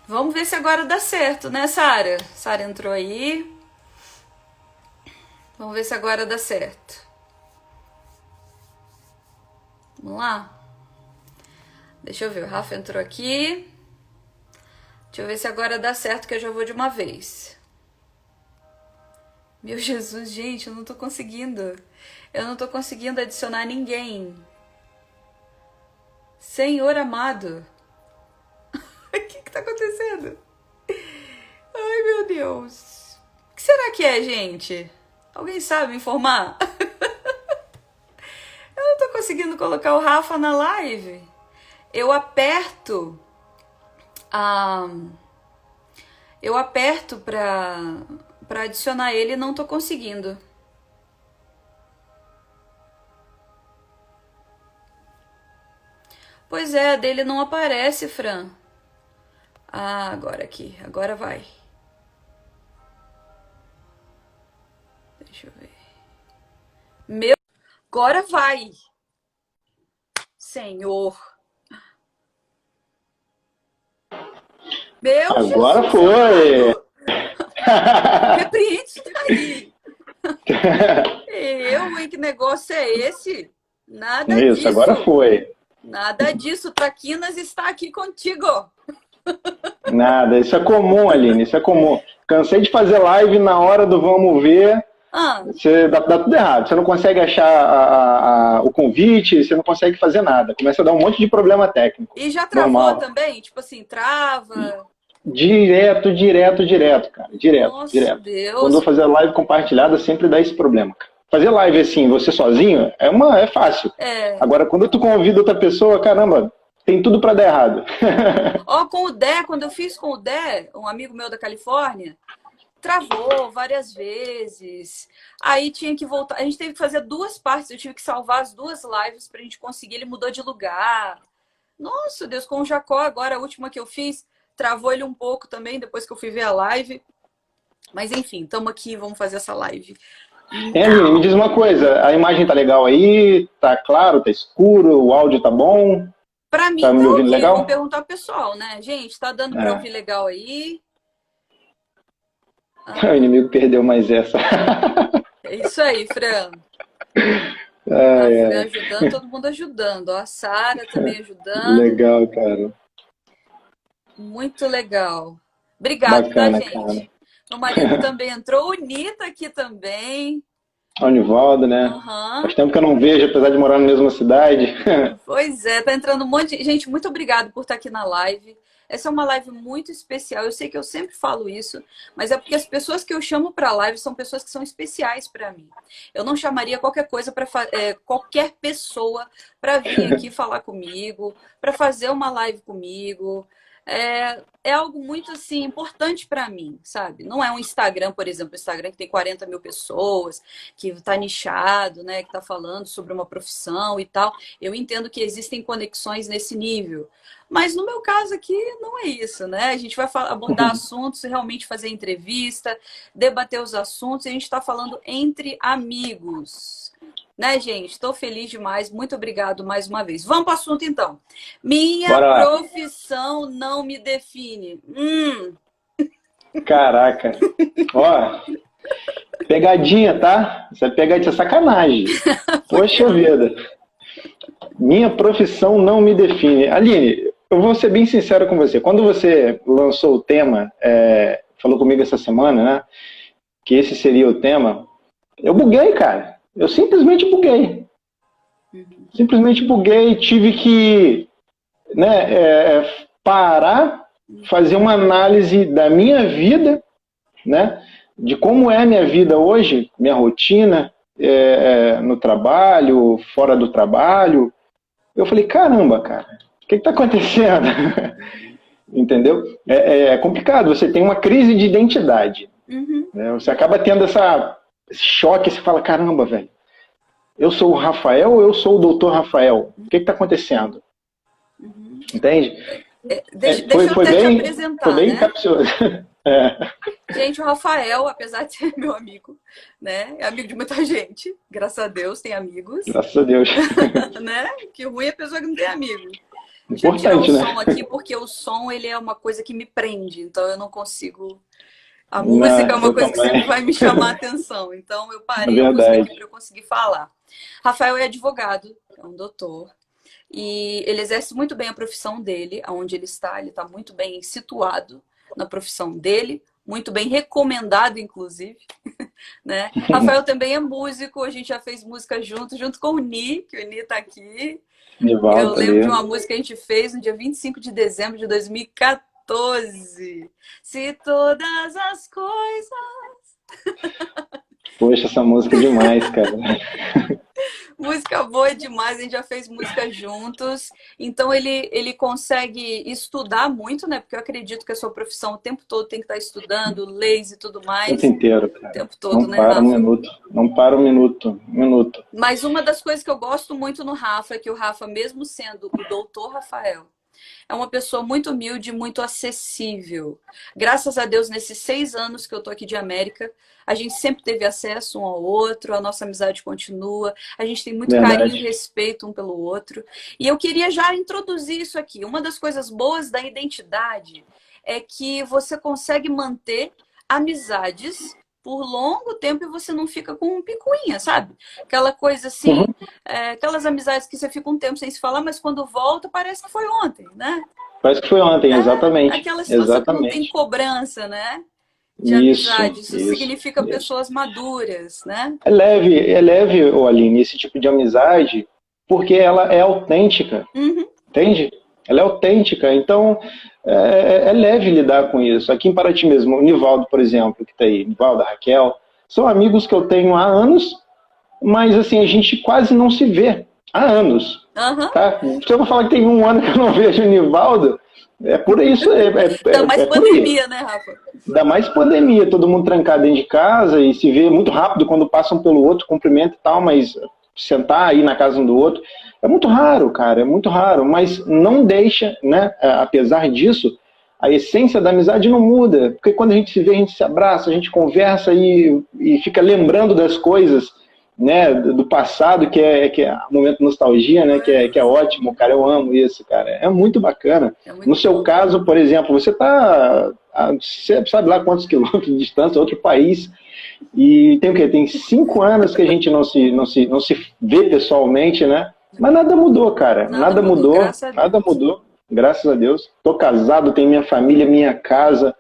Vamos ver se agora dá certo, né, Sara? Sara entrou aí. Vamos ver se agora dá certo. Vamos lá? Deixa eu ver, o Rafa entrou aqui. Deixa eu ver se agora dá certo que eu já vou de uma vez. Meu Jesus, gente, eu não tô conseguindo. Eu não tô conseguindo adicionar ninguém. Senhor amado. O que tá acontecendo? Ai, meu Deus. O que será que é, gente? Alguém sabe me informar? Eu não tô conseguindo colocar o Rafa na live. Eu aperto a... Eu aperto pra adicionar ele e não tô conseguindo. Pois é, a dele não aparece, Fran. Ah, agora aqui. Agora vai. Deixa eu ver. Meu... Agora vai. Senhor. Meu Agora Jesus foi! amado. Repreende isso daí. Eu, hein? Que negócio é esse? Nada Isso, agora disso. foi. Nada disso. Traquinas está aqui contigo. Nada, isso é comum, Aline, isso é comum. Cansei de fazer live na hora do vamos ver, Ah, dá tudo errado. Você não consegue achar o convite, você não consegue fazer nada. Começa a dar um monte de problema técnico. e já travou Normal. também? Tipo assim, trava. Direto, direto, direto, cara. Direto, Nossa, direto. Quando eu Deus. vou fazer live compartilhada, sempre dá esse problema, cara. Fazer live assim, você sozinho, é fácil. É. Agora, quando tu convida outra pessoa, caramba, tem tudo pra dar errado. Ó, com o Dé, quando eu fiz com o Dé, um amigo meu da Califórnia, travou várias vezes. Aí tinha que voltar. A gente teve que fazer duas partes. Eu tive que salvar as duas lives pra gente conseguir. Ele mudou de lugar. Nossa, Deus, com o Jacó, agora a última que eu fiz, travou ele um pouco também, depois que eu fui ver a live. Mas enfim, estamos aqui, vamos fazer essa live. Aline, me Não! diz uma coisa, a imagem tá legal aí? Tá claro, tá escuro, o áudio tá bom? Pra Tá mim tá me ouvindo ok, vamos legal? perguntar ao pessoal, né? Gente, tá dando pra É. ouvir legal aí? O Ah, inimigo perdeu mais essa. é isso aí, Fran. A Ai, Fran ai. ajudando, todo mundo ajudando. Ó, a Sara também ajudando. Legal, cara. Muito legal. Obrigado, tá, Bacana, cara. gente? Meu marido também entrou, o Nita aqui também. O Nivaldo, né? Faz Aham. tempo que eu não vejo, apesar de morar na mesma cidade. Pois é, tá entrando um monte de gente. Muito obrigado por estar aqui na live. Essa é uma live muito especial. Eu sei que eu sempre falo isso, mas é porque as pessoas que eu chamo para live são pessoas que são especiais para mim. Eu não chamaria qualquer coisa para qualquer pessoa para vir aqui falar comigo, para fazer uma live comigo. É algo muito assim importante para mim, sabe? Não é um Instagram, por exemplo, o Instagram que tem 40 mil pessoas, que está nichado, né? Que está falando sobre uma profissão e tal. Eu entendo que existem conexões nesse nível. Mas no meu caso aqui não é isso, né? A gente vai abordar assuntos, realmente fazer entrevista, debater os assuntos, e a gente está falando entre amigos. Né, gente? Estou feliz demais. Muito obrigado mais uma vez. Vamos para o assunto, então. Minha Bora lá. profissão não me define. Caraca. Ó, pegadinha, tá? Isso é pegadinha, sacanagem. Por quê? Poxa vida. Minha profissão não me define. Aline, eu vou ser bem sincero com você. Quando você lançou o tema, falou comigo essa semana, né? Que esse seria o tema, eu buguei, cara. Eu simplesmente buguei. Simplesmente buguei, tive que, né, parar, fazer uma análise da minha vida, né? De como é a minha vida hoje, minha rotina, no trabalho, fora do trabalho. Eu falei, caramba, cara, o que está acontecendo? Entendeu? É complicado, você tem uma crise de identidade. Uhum. Né? Você acaba tendo esse choque, você fala, caramba, velho, eu sou o Rafael ou eu sou o doutor Rafael? O que está acontecendo? Entende? Deixa eu até te Foi apresentar, bem né? capcioso. É. Gente, o Rafael, apesar de ser meu amigo, né? É amigo de muita gente. Graças a Deus, tem amigos. Graças a Deus. Né? Que ruim é a pessoa que não tem amigo. Deixa eu tirar o Importante, né? som aqui, porque o som ele é uma coisa que me prende, então eu não consigo. A música é Não, uma eu coisa que sempre também. vai me chamar a atenção, então eu É parei a música aqui verdade. para eu conseguir falar. Rafael é advogado, é um doutor, e ele exerce muito bem a profissão dele, aonde ele está muito bem situado na profissão dele, muito bem recomendado, inclusive, né? Rafael também é músico, a gente já fez música junto com o Ni, que o Ni está aqui. Eu Nivaldo tá lembro de ali. uma música que a gente fez no dia 25 de dezembro de 2014. Se todas as coisas. Poxa, essa música é demais, cara. Música boa demais, a gente já fez música juntos. Então ele consegue estudar muito, né? Porque eu acredito que a sua profissão o tempo todo tem que estar estudando, leis e tudo O tempo mais. inteiro, O cara. tempo todo, Não né, para um Rafa? minuto. Não para um minuto. Um minuto. Mas uma das coisas que eu gosto muito no Rafa é que o Rafa, mesmo sendo o doutor Rafael, é uma pessoa muito humilde, muito acessível. Graças a Deus, nesses 6 anos que eu tô aqui de América, a gente sempre teve acesso um ao outro, a nossa amizade continua, a gente tem muito carinho e Verdade. respeito um pelo outro. E eu queria já introduzir isso aqui. Uma das coisas boas da identidade é que você consegue manter amizades por longo tempo e você não fica com um picuinha, sabe? Aquela coisa Uhum. assim, aquelas amizades que você fica um tempo sem se falar, mas quando volta parece que foi ontem, né? Parece que foi ontem, exatamente. Aquela situação que não tem Exatamente. cobrança, né? De Isso, amizade. Isso isso, significa isso. pessoas maduras, né? É leve, ô Aline, esse tipo de amizade, porque ela é autêntica, Uhum, entende? Ela é autêntica, então é leve lidar com isso. Aqui em Paraty mesmo, o Nivaldo, por exemplo, que está aí, Nivaldo, a Raquel, são amigos que eu tenho há anos, mas assim, a gente quase não se vê há anos. uhum. Tá? Se eu vou falar que tem um ano que eu não vejo o Nivaldo, é por isso, Ainda mais é por aí. pandemia, né, Rafa? Ainda mais pandemia, todo mundo trancado dentro de casa e se vê muito rápido quando passam pelo outro, cumprimento e tal, mas sentar aí na casa um do outro é muito raro, cara, é muito raro, mas não deixa, né, apesar disso, a essência da amizade não muda, porque quando a gente se vê, a gente se abraça, a gente conversa e fica lembrando das coisas, né, do passado, que é um momento de nostalgia, né, que é ótimo, cara, eu amo isso, cara, é muito bacana. É No muito seu bom. caso, por exemplo, você está, você sabe lá quantos quilômetros de distância, outro país, e tem o quê? Tem 5 anos que a gente não se vê pessoalmente, né? Mas nada mudou, cara, Nada nada mudou, mudou, graças a nada Deus. mudou, graças a Deus. Estou casado, tenho minha família, minha casa,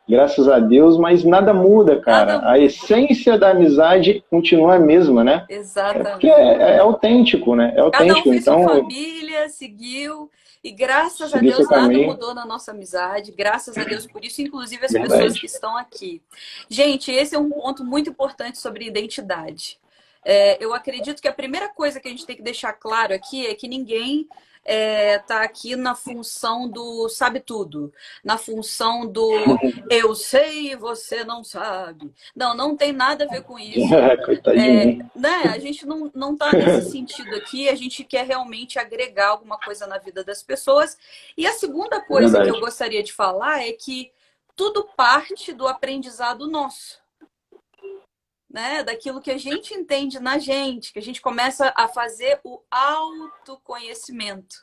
graças a Deus, mas nada muda, Nada cara. A muda. essência da amizade continua a mesma, né? É porque Exatamente. é autêntico, né? É Cada um autêntico, fez sua então família, seguiu, e graças a seguir seu Deus nada caminho, mudou na nossa amizade, graças a Deus por isso, inclusive as pessoas que verdade. estão aqui. Gente, esse é um ponto muito importante sobre identidade. Eu acredito que a primeira coisa que a gente tem que deixar claro aqui é que ninguém está aqui na função do sabe tudo, na função do eu sei e você não sabe. Não, não tem nada a ver com isso. Coitado de mim. Né? A gente não tá nesse sentido aqui, a gente quer realmente agregar alguma coisa na vida das pessoas. E a segunda É coisa que eu verdade. gostaria de falar é que tudo parte do aprendizado nosso, né? Daquilo que a gente entende na gente, que a gente começa a fazer o autoconhecimento,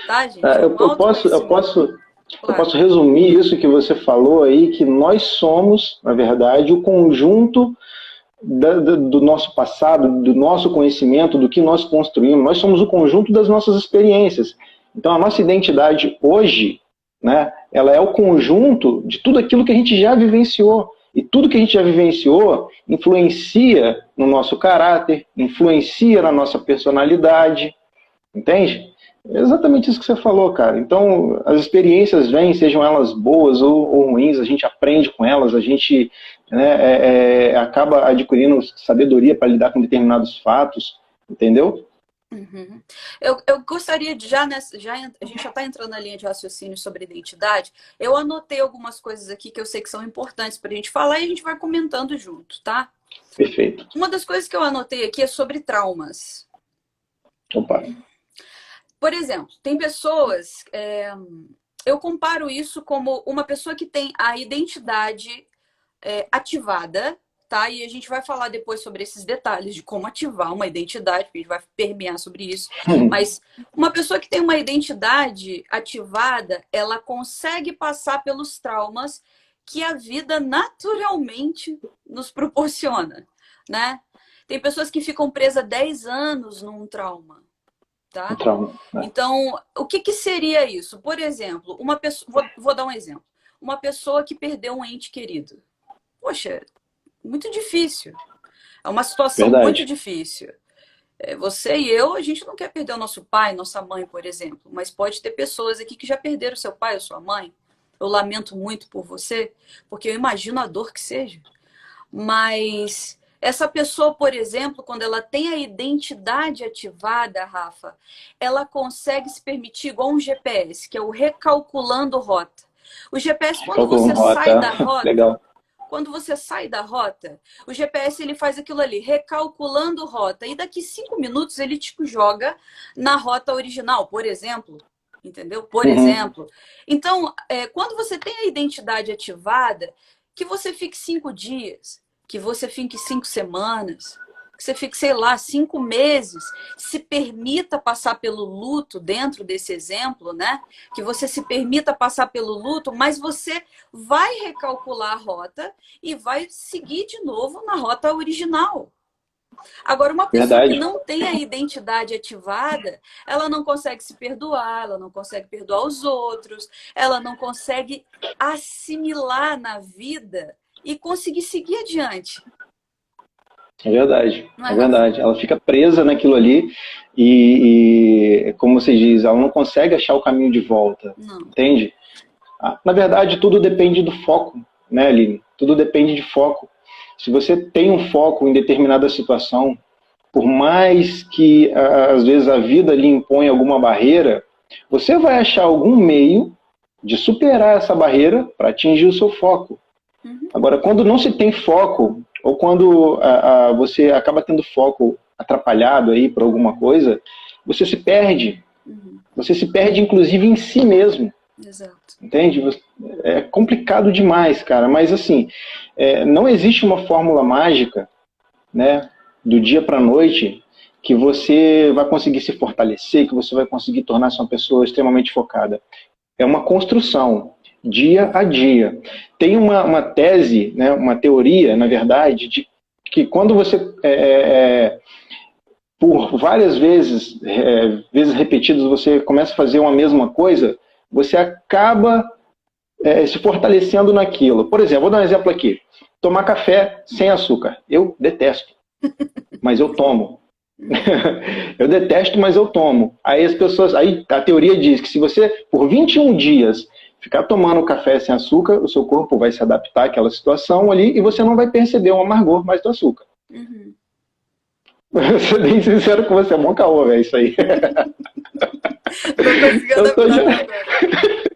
tá, gente? Ah, Um eu posso, eu autoconhecimento, posso, eu claro. posso resumir isso que você falou aí, que nós somos, na verdade, o conjunto do nosso passado, do nosso conhecimento, do que nós construímos. Nós somos o conjunto das nossas experiências. Então, a nossa identidade hoje, né, ela é o conjunto de tudo aquilo que a gente já vivenciou. E tudo que a gente já vivenciou influencia no nosso caráter, influencia na nossa personalidade, entende? É exatamente isso que você falou, cara. Então, as experiências vêm, sejam elas boas ou ruins, a gente aprende com elas, a gente, né, acaba adquirindo sabedoria para lidar com determinados fatos, entendeu? Uhum. Eu gostaria de a gente já está entrando na linha de raciocínio sobre identidade. Eu anotei algumas coisas aqui que eu sei que são importantes para a gente falar e a gente vai comentando junto, tá? Perfeito. Uma das coisas que eu anotei aqui é sobre traumas. Opa. Por exemplo, tem pessoas. Eu comparo isso como uma pessoa que tem a identidade ativada tá? E a gente vai falar depois sobre esses detalhes de como ativar uma identidade, porque a gente vai permear sobre isso. Mas uma pessoa que tem uma identidade ativada, ela consegue passar pelos traumas que a vida naturalmente nos proporciona, né? Tem pessoas que ficam presas 10 anos num trauma, Um tá? trauma. Então, o que que seria isso? Por exemplo, uma pessoa, vou dar um exemplo. Uma pessoa que perdeu um ente querido. Poxa, muito difícil. É uma situação muito Verdade. difícil. Você e eu, a gente não quer perder o nosso pai, nossa mãe, por exemplo, mas pode ter pessoas aqui que já perderam seu pai ou sua mãe. Eu lamento muito por você, porque eu imagino a dor que seja. Mas essa pessoa, por exemplo, quando ela tem a identidade ativada, Rafa, ela consegue se permitir igual um GPS, que é o recalculando rota. O GPS, quando Calculando você sai da rota. rota, Legal. quando você sai da rota, o GPS ele faz aquilo ali, recalculando rota. E daqui 5 minutos ele te joga na rota original, por exemplo. Entendeu? Por Uhum. exemplo. Então, quando você tem a identidade ativada, que você fique 5 dias, que você fique 5 semanas, que você fique, sei lá, 5 meses, se permita passar pelo luto dentro desse exemplo, né? Que você se permita passar pelo luto, mas você vai recalcular a rota e vai seguir de novo na rota original. Agora, uma pessoa que Verdade. não tem a identidade ativada, ela não consegue se perdoar, ela não consegue perdoar os outros, ela não consegue assimilar na vida e conseguir seguir adiante. É verdade. Não é, É Rafa? verdade. Ela fica presa naquilo ali como você diz, ela não consegue achar o caminho de volta. Não. Entende? Na verdade, tudo depende do foco, né, Aline? Tudo depende de foco. Se você tem um foco em determinada situação, por mais que às vezes a vida lhe impõe alguma barreira, você vai achar algum meio de superar essa barreira para atingir o seu foco. Uhum. Agora, quando não se tem foco, ou quando você acaba tendo foco atrapalhado aí por alguma coisa, você se perde. Uhum. Você se perde, inclusive, em si mesmo. Exato. Entende? É complicado demais, cara. Mas, assim, não existe uma fórmula mágica, né, do dia para a noite, que você vai conseguir se fortalecer, que você vai conseguir tornar-se uma pessoa extremamente focada. É uma construção, dia a dia. Tem uma tese, né, uma teoria, na verdade, de que quando você, por várias vezes repetidas, você começa a fazer uma mesma coisa, você acaba se fortalecendo naquilo. Por exemplo, vou dar um exemplo aqui. Tomar café sem açúcar. Eu detesto, mas eu tomo. Eu detesto, mas eu tomo. Aí a teoria diz que se você, por 21 dias, ficar tomando café sem açúcar, o seu corpo vai se adaptar àquela situação ali e você não vai perceber um amargor mais do açúcar. Uhum. Vou ser bem sincero com você, é bom caô, velho, isso aí. Não consegui Eu tô adaptar já... até agora.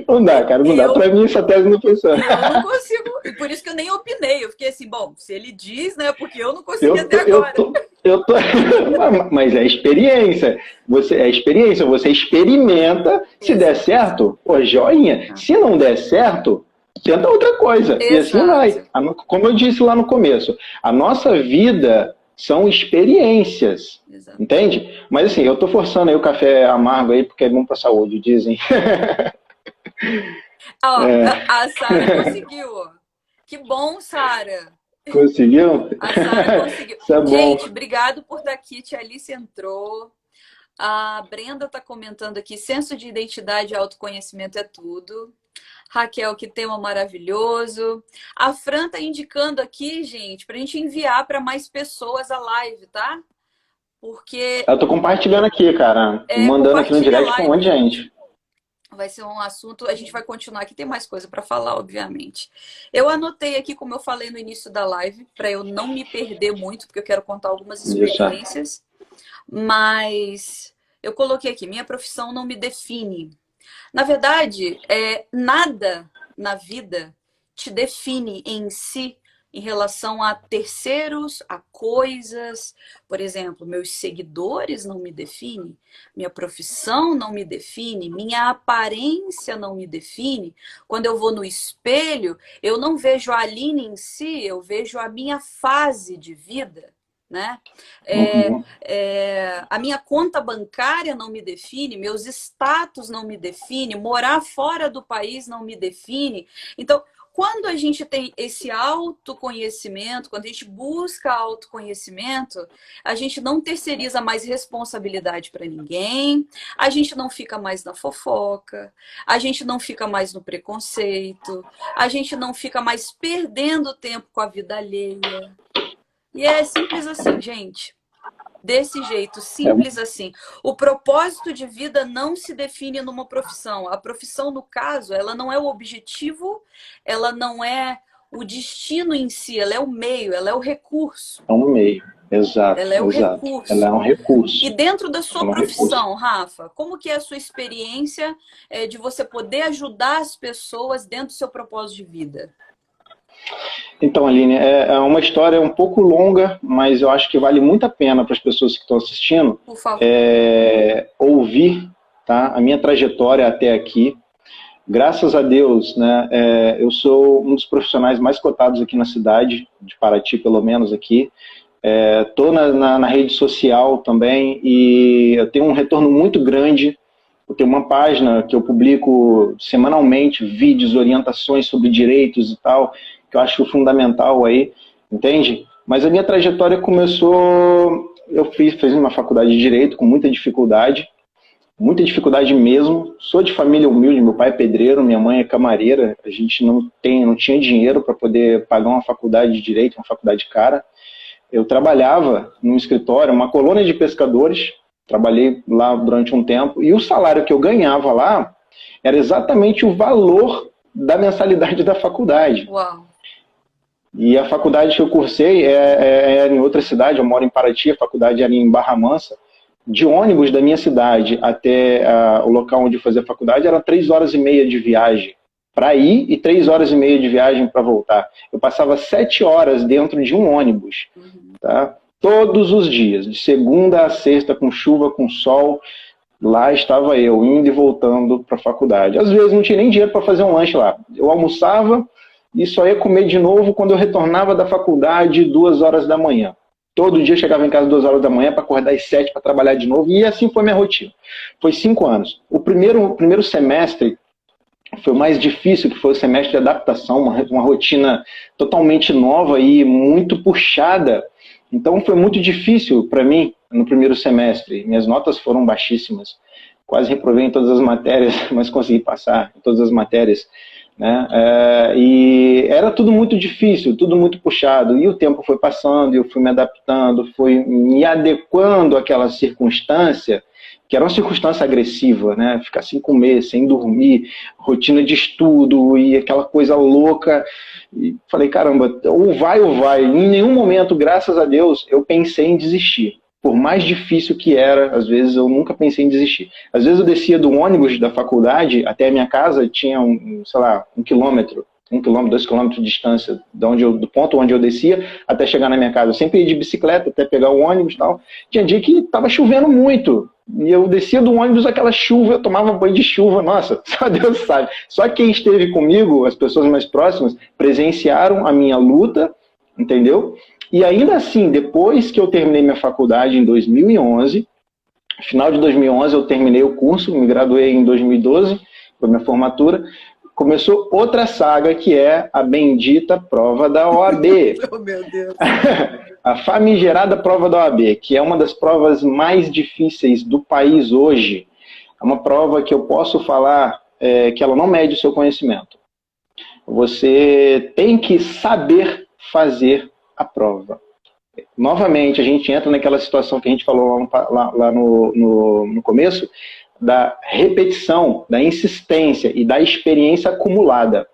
Não dá, cara, não dá. Pra mim essa tese não funciona. Eu não consigo, e por isso que eu nem opinei. Eu fiquei assim, bom, se ele diz, né? Porque eu não consegui Eu tô, até eu agora. tô, eu tô... Mas é experiência. Você experimenta. Se der Exato. certo, pô, joinha. Se não der certo, tenta outra coisa. E assim vai. Exato. Como eu disse lá no começo, a nossa vida são experiências. Exato. Entende? Mas assim, eu tô forçando aí o café amargo aí, porque é bom pra saúde, dizem. Ó, a Sara conseguiu, ó. Que bom, Sara. Conseguiu? A Sara conseguiu. Isso é bom. Gente, obrigado por estar aqui. Tia Alice entrou. A Brenda está comentando aqui, senso de identidade e autoconhecimento é tudo. Raquel, que tema maravilhoso. A Fran tá indicando aqui, gente, para a gente enviar para mais pessoas a live, tá? Porque Eu tô compartilhando aqui, cara. Mandando aqui no compartilha a direct pra um monte live, de gente. vai ser um assunto, a gente vai continuar aqui, tem mais coisa para falar, obviamente. Eu anotei aqui, como eu falei no início da live, para eu não me perder muito, porque eu quero contar algumas Isso. experiências, mas eu coloquei aqui, minha profissão não me define. Na verdade, nada na vida te define em si em relação a terceiros, a coisas. Por exemplo, meus seguidores não me definem, minha profissão não me define, minha aparência não me define. Quando eu vou no espelho, eu não vejo a Aline em si, eu vejo a minha fase de vida, né? Uhum. A minha conta bancária não me define, meus status não me define, morar fora do país não me define. Então, quando a gente tem esse autoconhecimento, quando a gente busca autoconhecimento, a gente não terceiriza mais responsabilidade para ninguém, a gente não fica mais na fofoca, a gente não fica mais no preconceito, a gente não fica mais perdendo tempo com a vida alheia. E é simples assim, gente. Desse jeito, simples assim. O propósito de vida não se define numa profissão. A profissão, no caso, ela não é o objetivo, ela não é o destino em si, ela é o meio, ela é o recurso. É um meio, exato. Ela é o exato. recurso. Ela é um recurso. E dentro da sua profissão, Rafa, como que é a sua experiência de você poder ajudar as pessoas dentro do seu propósito de vida? Então, Aline, é uma história um pouco longa, mas eu acho que vale muito a pena para as pessoas que estão assistindo ouvir, tá, a minha trajetória até aqui. Graças a Deus, né, eu sou um dos profissionais mais cotados aqui na cidade, de Paraty, pelo menos aqui. Estou na rede social também e eu tenho um retorno muito grande. Eu tenho uma página que eu publico semanalmente, vídeos, orientações sobre direitos e tal, que eu acho fundamental aí, entende? Mas a minha trajetória começou, eu fiz uma faculdade de Direito com muita dificuldade mesmo. Sou de família humilde, meu pai é pedreiro, minha mãe é camareira, a gente não tinha dinheiro para poder pagar uma faculdade de Direito, uma faculdade cara. Eu trabalhava num escritório, uma colônia de pescadores, trabalhei lá durante um tempo, e o salário que eu ganhava lá era exatamente o valor da mensalidade da faculdade. Uau. E a faculdade que eu cursei é em outra cidade, eu moro em Paraty, a faculdade era em Barra Mansa. De ônibus da minha cidade até o local onde eu fazia a faculdade, eram 3 horas e meia de viagem para ir e 3 horas e meia de viagem para voltar. Eu passava 7 horas dentro de um ônibus, tá? Todos os dias, de segunda a sexta, com chuva, com sol, lá estava eu, indo e voltando para a faculdade. Às vezes não tinha nem dinheiro para fazer um lanche lá. Eu almoçava e só ia comer de novo quando eu retornava da faculdade 2 horas da manhã. Todo dia eu chegava em casa 2 horas da manhã para acordar às 7 para trabalhar de novo, e assim foi minha rotina. Foi 5 anos. O primeiro semestre foi o mais difícil, que foi o semestre de adaptação, uma rotina totalmente nova e muito puxada. Então foi muito difícil para mim no primeiro semestre. Minhas notas foram baixíssimas. Quase reprovei em todas as matérias, mas consegui passar em todas as matérias, né? E era tudo muito difícil, tudo muito puxado. E o tempo foi passando, eu fui me adaptando, fui me adequando àquela circunstância, que era uma circunstância agressiva, né? Ficar sem comer, sem dormir, rotina de estudo e aquela coisa louca. E falei, caramba, ou vai ou vai. Em nenhum momento, graças a Deus, eu pensei em desistir. Por mais difícil que era, às vezes eu nunca pensei em desistir. Às vezes eu descia do ônibus da faculdade até a minha casa, tinha sei lá, 1 quilômetro, 2 quilômetros de distância do ponto onde eu descia até chegar na minha casa. Eu sempre ia de bicicleta até pegar o ônibus e tal. Tinha dia que estava chovendo muito. E eu descia do ônibus, aquela chuva, eu tomava banho de chuva, nossa, só Deus sabe. Só quem esteve comigo, as pessoas mais próximas, presenciaram a minha luta, entendeu? E ainda assim, depois que eu terminei minha faculdade em 2011, final de 2011 eu terminei o curso, me graduei em 2012, foi minha formatura, começou outra saga, que é a bendita prova da OAB. Oh, meu Deus. A famigerada prova da OAB, que é uma das provas mais difíceis do país hoje. É uma prova que eu posso falar que ela não mede o seu conhecimento. Você tem que saber fazer a prova. Novamente, a gente entra naquela situação que a gente falou lá no começo, da repetição, da insistência e da experiência acumulada.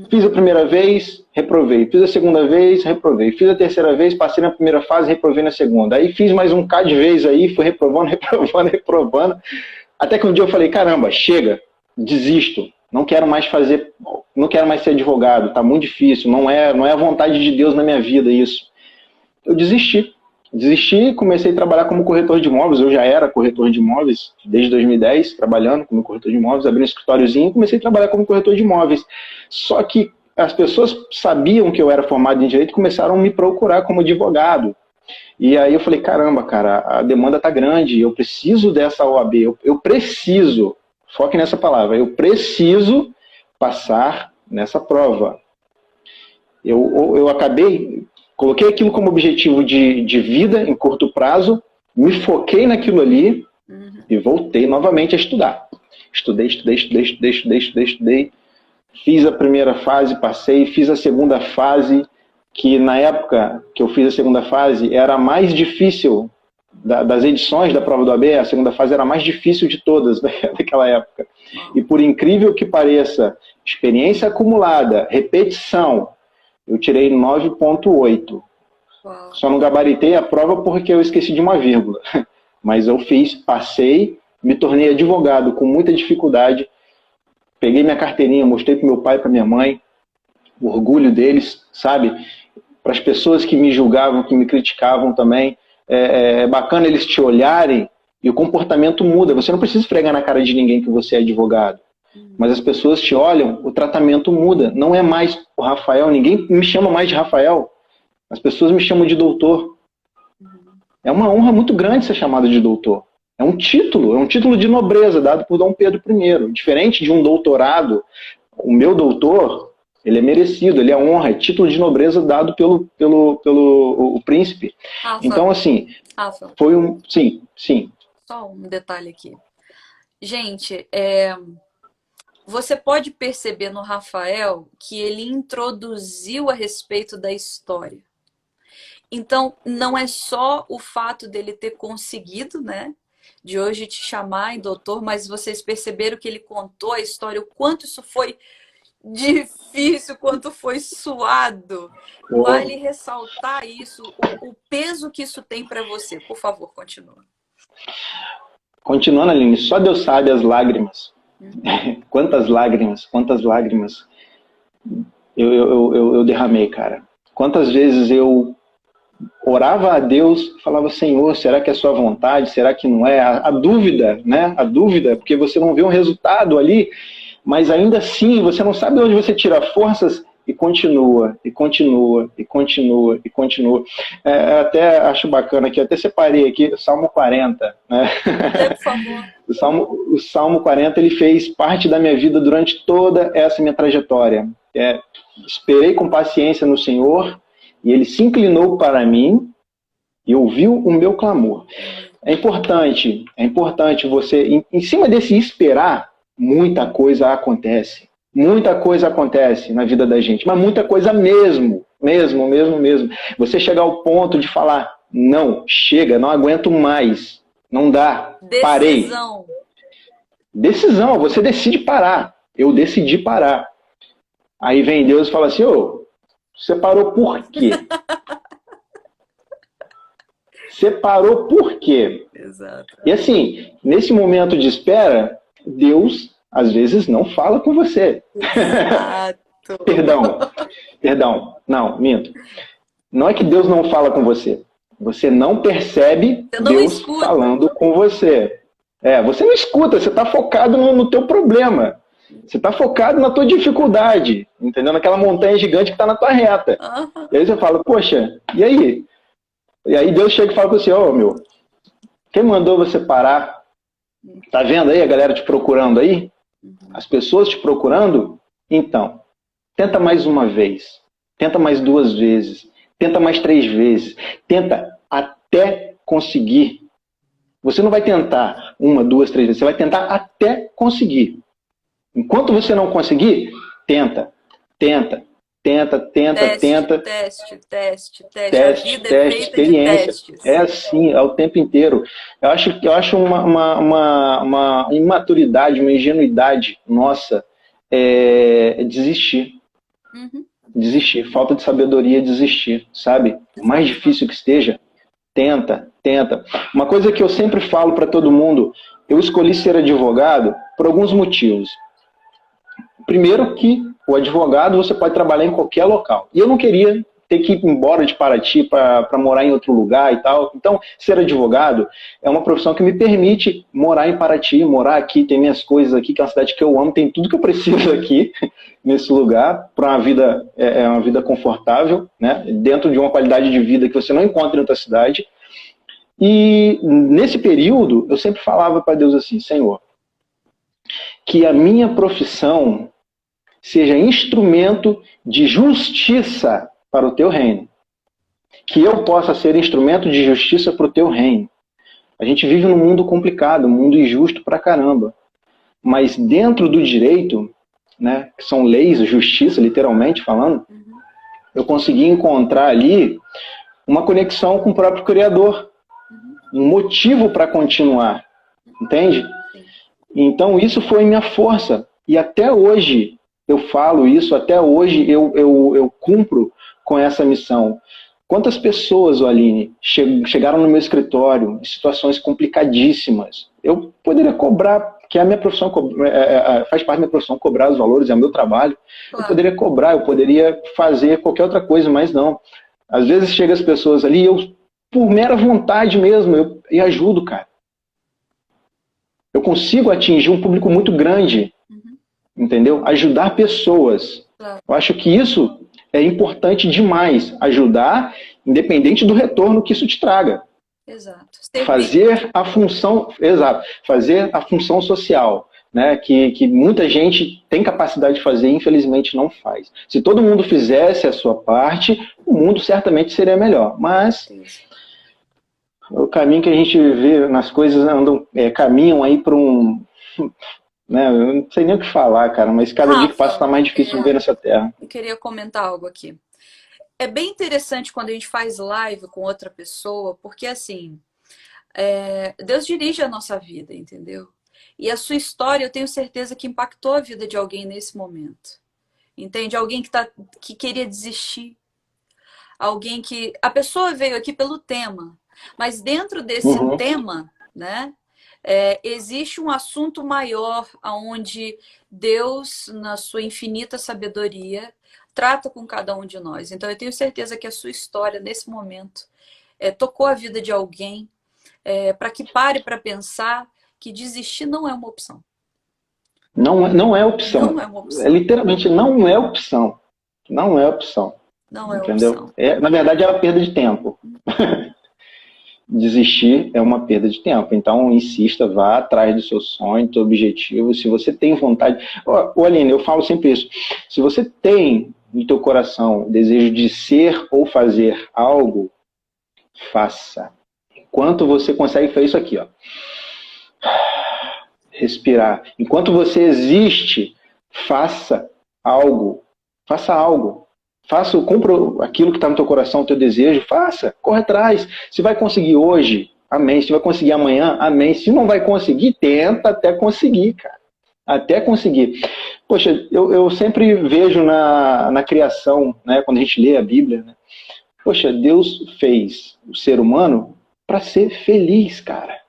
Fiz a primeira vez, reprovei. Fiz a segunda vez, reprovei. Fiz a terceira vez, passei na primeira fase, reprovei na segunda. Aí fiz mais um K de vez aí, fui reprovando. Até que um dia eu falei, caramba, chega, desisto. não quero mais fazer, não quero mais ser advogado, tá muito difícil, não é a vontade de Deus na minha vida isso. Eu desisti. Desisti e comecei a trabalhar como corretor de imóveis. Eu já era corretor de imóveis desde 2010, trabalhando como corretor de imóveis, abri um escritóriozinho e comecei a trabalhar como corretor de imóveis. Só que as pessoas sabiam que eu era formado em direito e começaram a me procurar como advogado. E aí eu falei, caramba, cara, a demanda tá grande, eu preciso dessa OAB, eu preciso, foque nessa palavra, eu preciso passar nessa prova. Eu acabei... Coloquei aquilo como objetivo de vida em curto prazo, me foquei naquilo ali e voltei novamente a estudar. Estudei. Fiz a primeira fase, passei, fiz a segunda fase, que na época que eu fiz a segunda fase era a mais difícil das edições da prova do AB, a segunda fase era a mais difícil de todas daquela época. E por incrível que pareça, experiência acumulada, repetição, eu tirei 9,8. Só não gabaritei a prova porque eu esqueci de uma vírgula. Mas eu fiz, passei, me tornei advogado com muita dificuldade. Peguei minha carteirinha, mostrei para meu pai e para minha mãe. O orgulho deles, sabe? Para as pessoas que me julgavam, que me criticavam também. É bacana eles te olharem e o comportamento muda. Você não precisa esfregar na cara de ninguém que você é advogado. Mas as pessoas te olham, o tratamento muda. Não é mais o Rafael, ninguém me chama mais de Rafael. As pessoas me chamam de doutor. É uma honra muito grande ser chamado de doutor. É um título de nobreza dado por Dom Pedro I. Diferente de um doutorado, o meu doutor, ele é merecido, ele é honra, é título de nobreza dado pelo o príncipe. Rafa, então, assim, Rafa, foi um... Sim. Só um detalhe aqui. Gente, você pode perceber no Rafael que ele introduziu a respeito da história. Então, não é só o fato dele ter conseguido, né, de hoje te chamar em doutor, mas vocês perceberam que ele contou a história, o quanto isso foi difícil, quanto foi suado. Vale ressaltar isso, o peso que isso tem para você. Por favor, continua. Continuando, Aline, só Deus sabe as lágrimas. Quantas lágrimas eu derramei, cara. Quantas vezes eu orava a Deus e falava, Senhor, será que é a sua vontade? Será que não é? A dúvida, né? A dúvida, porque você não vê um resultado ali, mas ainda assim você não sabe de onde você tira forças e continua. Até acho bacana aqui, até separei aqui o Salmo 40, né? Por favor. O Salmo 40, ele fez parte da minha vida durante toda essa minha trajetória. Esperei com paciência no Senhor, e Ele se inclinou para mim e ouviu o meu clamor. É importante você, em cima desse esperar, muita coisa acontece. Muita coisa acontece na vida da gente, mas muita coisa mesmo. Você chegar ao ponto de falar, não, chega, não aguento mais, não dá, parei. Decisão, você decide parar. Eu decidi parar. Aí vem Deus e fala assim, você parou por quê? Você parou por quê? Exato. E assim, nesse momento de espera, Deus, às vezes, não fala com você. Exato. Perdão. Não, minto. Não é que Deus não fala com você. Você não percebe Deus falando com você. Você não escuta, você está focado no teu problema. Você está focado na tua dificuldade, entendeu? Naquela montanha gigante que está na tua reta. E aí você fala, poxa, e aí? E aí Deus chega e fala para você, meu, quem mandou você parar? Tá vendo aí a galera te procurando aí? As pessoas te procurando? Então, tenta mais uma vez. Tenta mais 2 vezes. Tenta mais 3 vezes. Tenta até conseguir. Você não vai tentar 1, 2, 3 vezes. Você vai tentar até conseguir. Enquanto você não conseguir, tenta. Teste, experiência. É assim, é o tempo inteiro. Eu acho uma imaturidade, uma ingenuidade nossa desistir. Desistir, falta de sabedoria, desistir, sabe? O mais difícil que esteja, tenta. Uma coisa que eu sempre falo para todo mundo, eu escolhi ser advogado por alguns motivos. primeiro que o advogado você pode trabalhar em qualquer local. E eu não queria ter que ir embora de Paraty para morar em outro lugar e tal. Então, ser advogado é uma profissão que me permite morar em Paraty, morar aqui, ter minhas coisas aqui, que é uma cidade que eu amo, tem tudo que eu preciso aqui, nesse lugar, para uma vida confortável, né? Dentro de uma qualidade de vida que você não encontra em outra cidade. E nesse período, eu sempre falava para Deus assim, Senhor, que a minha profissão seja instrumento de justiça para o teu reino. Que eu possa ser instrumento de justiça para o teu reino. A gente vive num mundo complicado, um mundo injusto pra caramba. Mas dentro do direito, né, que são leis, justiça, literalmente falando, eu consegui encontrar ali uma conexão com o próprio Criador. Um motivo para continuar. Entende? Então isso foi minha força. E até hoje eu falo isso, até hoje eu cumpro com essa missão. Quantas pessoas, Aline, chegaram no meu escritório em situações complicadíssimas? Eu poderia cobrar, que é a minha profissão, faz parte da minha profissão cobrar os valores, é o meu trabalho. Claro. Eu poderia cobrar, eu poderia fazer qualquer outra coisa, mas não. Às vezes chegam as pessoas ali, eu, por mera vontade mesmo, eu ajudo, cara. Eu consigo atingir um público muito grande, entendeu? Ajudar pessoas. Claro. Eu acho que isso é importante demais, ajudar, independente do retorno que isso te traga. Exato. Fazer a função, exato, fazer a função social, né, que muita gente tem capacidade de fazer e infelizmente não faz. Se todo mundo fizesse a sua parte, o mundo certamente seria melhor. Mas o caminho que a gente vê nas coisas caminham aí para um... Né, eu não sei nem o que falar, cara, mas cada dia que passa está mais difícil viver nessa terra. Eu queria comentar algo aqui. É bem interessante quando a gente faz live com outra pessoa, porque assim, Deus dirige a nossa vida, entendeu? E a sua história, eu tenho certeza que impactou a vida de alguém nesse momento. Entende? Alguém que queria desistir. Alguém que... A pessoa veio aqui pelo tema, mas dentro desse tema, né? Existe um assunto maior onde Deus, na sua infinita sabedoria, trata com cada um de nós. Então eu tenho certeza que a sua história, nesse momento, tocou a vida de alguém, para que pare para pensar que desistir não é uma opção. Não é opção. Não é uma opção. Literalmente não é opção. Não é opção. Não é entendeu? Opção. Na verdade é uma perda de tempo. Desistir é uma perda de tempo. Então, insista, vá atrás do seu sonho, do seu objetivo. Se você tem vontade... Aline, eu falo sempre isso. Se você tem no teu coração o desejo de ser ou fazer algo, faça. Enquanto você consegue fazer isso aqui, ó. Respirar. Enquanto você existe, faça algo. Faça algo. Cumpra aquilo que está no teu coração, o teu desejo, faça, corre atrás. Se vai conseguir hoje, amém. Se vai conseguir amanhã, amém. Se não vai conseguir, tenta até conseguir, cara. Até conseguir. Poxa, eu sempre vejo na criação, né, quando a gente lê a Bíblia, né, poxa, Deus fez o ser humano para ser feliz, cara.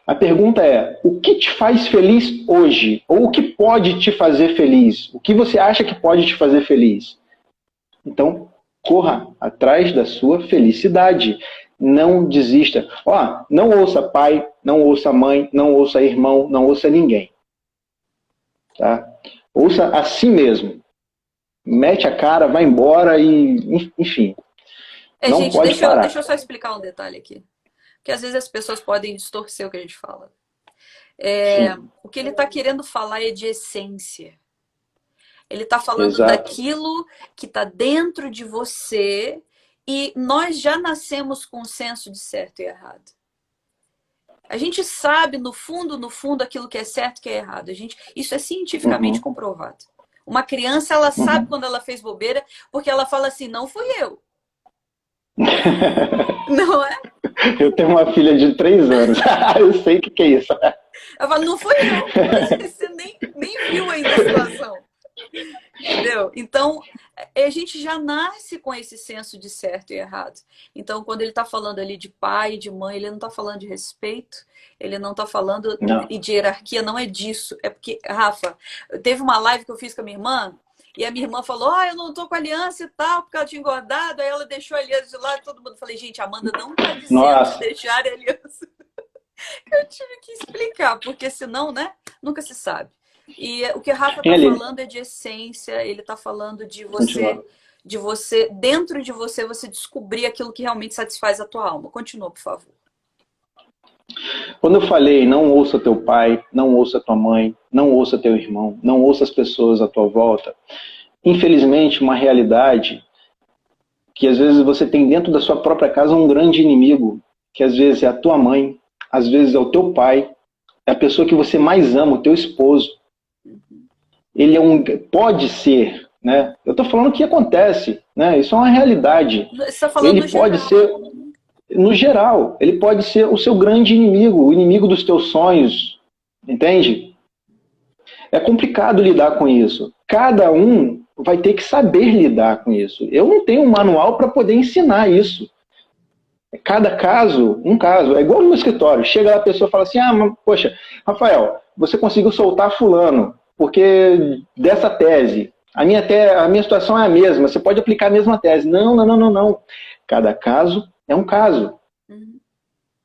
A pergunta é, o que te faz feliz hoje? Ou o que pode te fazer feliz? O que você acha que pode te fazer feliz? Então, corra atrás da sua felicidade. Não desista. Não ouça pai, não ouça mãe, não ouça irmão, não ouça ninguém. Tá? Ouça a si mesmo. Mete a cara, vai embora e, enfim. Não gente, pode parar. Deixa eu só explicar um detalhe aqui. Porque às vezes as pessoas podem distorcer o que a gente fala. O que ele está querendo falar é de essência. Ele está falando daquilo que está dentro de você e nós já nascemos com um senso de certo e errado. A gente sabe, no fundo, aquilo que é certo e que é errado. Isso é cientificamente comprovado. Uma criança, ela sabe quando ela fez bobeira, porque ela fala assim, não fui eu. Não é? Eu tenho uma filha de 3 anos. Eu sei o que é isso. Ela fala, não fui eu. Você nem viu ainda a situação. Entendeu? Então, a gente já nasce com esse senso de certo e errado. Então, quando ele está falando ali de pai, de mãe, ele não está falando de respeito, ele não está falando Não. e de hierarquia, não é disso. É porque, Rafa, teve uma live que eu fiz com a minha irmã, e a minha irmã falou, eu não tô com aliança e tal, porque ela tinha engordado, aí ela deixou a aliança de lado, todo mundo. Falei, gente, a Amanda não tá dizendo de Nossa, deixar a aliança. Eu tive que explicar, porque senão, né, nunca se sabe. E o que a Rafa hein, está Aline? falando é de essência, ele está falando Continua. de você, dentro de você, você descobrir aquilo que realmente satisfaz a tua alma. Continua, por favor. Quando eu falei, não ouça teu pai, não ouça tua mãe, não ouça teu irmão, não ouça as pessoas à tua volta, infelizmente, uma realidade que às vezes você tem dentro da sua própria casa um grande inimigo, que às vezes é a tua mãe, às vezes é o teu pai, é a pessoa que você mais ama, o teu esposo. Ele pode ser, né? Eu estou falando o que acontece, né? Isso é uma realidade. Você está falando Ele no pode geral. ser, no geral, ele pode ser o seu grande inimigo, o inimigo dos teus sonhos, entende? É complicado lidar com isso. Cada um vai ter que saber lidar com isso. Eu não tenho um manual para poder ensinar isso. Cada caso, um caso. É igual no meu escritório. Chega lá a pessoa e fala assim, mas, poxa, Rafael, você conseguiu soltar fulano, porque dessa tese. A minha situação é a mesma, você pode aplicar a mesma tese. Não, não, não, não, não. Cada caso é um caso.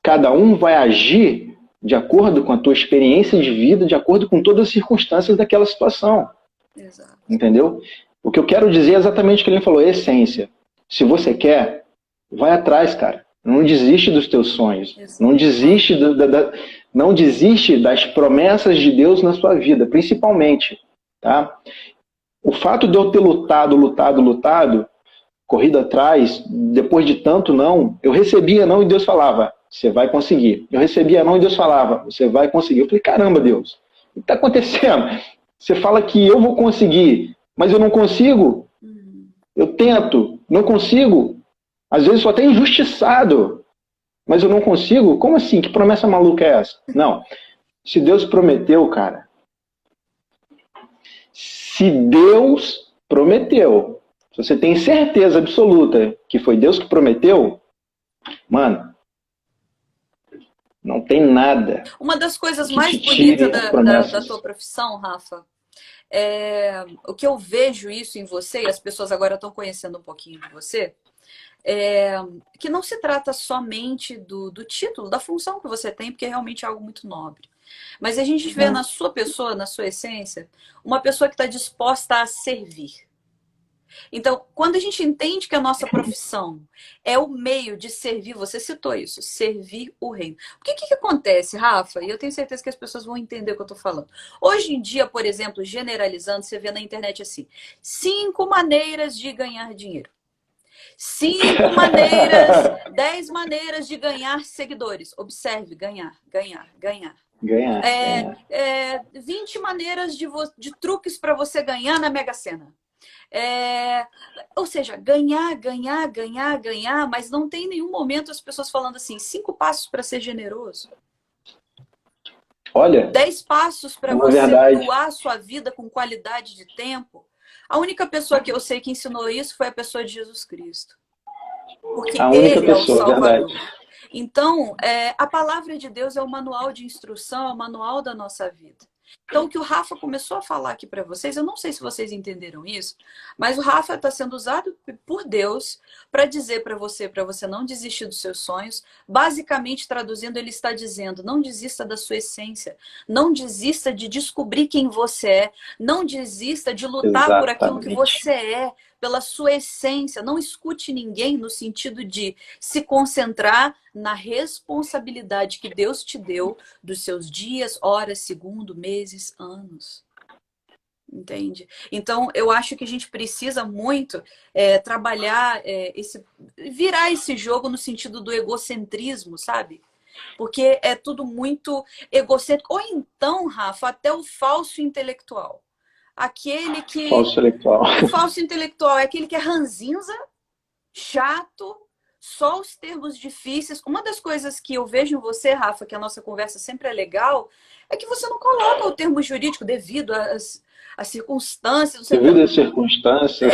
Cada um vai agir de acordo com a tua experiência de vida, de acordo com todas as circunstâncias daquela situação. Exato. Entendeu? O que eu quero dizer é exatamente o que ele falou, é essência. Se você quer, vai atrás, cara. Não desiste dos teus sonhos. Exato. Não desiste das promessas de Deus na sua vida, principalmente. Tá? O fato de eu ter lutado, corrido atrás, depois de tanto não, eu recebia não e Deus falava, você vai conseguir. Eu recebia não e Deus falava, você vai conseguir. Eu falei, caramba, Deus, o que está acontecendo? Você fala que eu vou conseguir, mas eu não consigo. Eu tento, não consigo. Às vezes sou até injustiçado, mas eu não consigo. Como assim? Que promessa maluca é essa? Não. Se Deus prometeu, cara. Se Deus prometeu, se você tem certeza absoluta que foi Deus que prometeu, mano, não tem nada. Uma das coisas que mais te tire bonitas as promessas. da tua profissão, Rafa, o que eu vejo isso em você, e as pessoas agora estão conhecendo um pouquinho de você, que não se trata somente do título, da função que você tem, porque é realmente algo muito nobre. Mas a gente vê na sua pessoa, na sua essência, uma pessoa que está disposta a servir. Então, quando a gente entende que a nossa profissão é o meio de servir, você citou isso, servir o reino. Porque o que acontece, Rafa? E eu tenho certeza que as pessoas vão entender o que eu estou falando. Hoje em dia, por exemplo, generalizando, você vê na internet assim, 5 maneiras de ganhar dinheiro. 5 maneiras, 10 maneiras de ganhar seguidores. Observe, ganhar. 20 maneiras de truques para você ganhar na Mega Sena. Ou seja, ganhar, mas não tem em nenhum momento as pessoas falando assim, 5 passos para ser generoso. Olha, 10 passos para você doar a sua vida com qualidade de tempo. A única pessoa que eu sei que ensinou isso foi a pessoa de Jesus Cristo. Porque ele é o Salvador. Verdade. Então, a palavra de Deus é o manual de instrução, é o manual da nossa vida. Então, o que o Rafa começou a falar aqui para vocês, eu não sei se vocês entenderam isso, mas o Rafa está sendo usado por Deus para dizer para você não desistir dos seus sonhos. Basicamente, traduzindo, ele está dizendo, não desista da sua essência, não desista de descobrir quem você é, não desista de lutar por aquilo que você é, pela sua essência. Não escute ninguém no sentido de se concentrar na responsabilidade que Deus te deu dos seus dias, horas, segundos, meses, anos. Entende? Então, eu acho que a gente precisa muito trabalhar, virar esse jogo no sentido do egocentrismo, sabe? Porque é tudo muito egocêntrico. Ou então, Rafa, até o falso intelectual. Aquele que... Falso intelectual. O falso intelectual é aquele que é ranzinza, chato, só os termos difíceis. Uma das coisas que eu vejo em você, Rafa, que a nossa conversa sempre é legal, é que você não coloca o termo jurídico devido as circunstâncias. Você Devido às circunstâncias.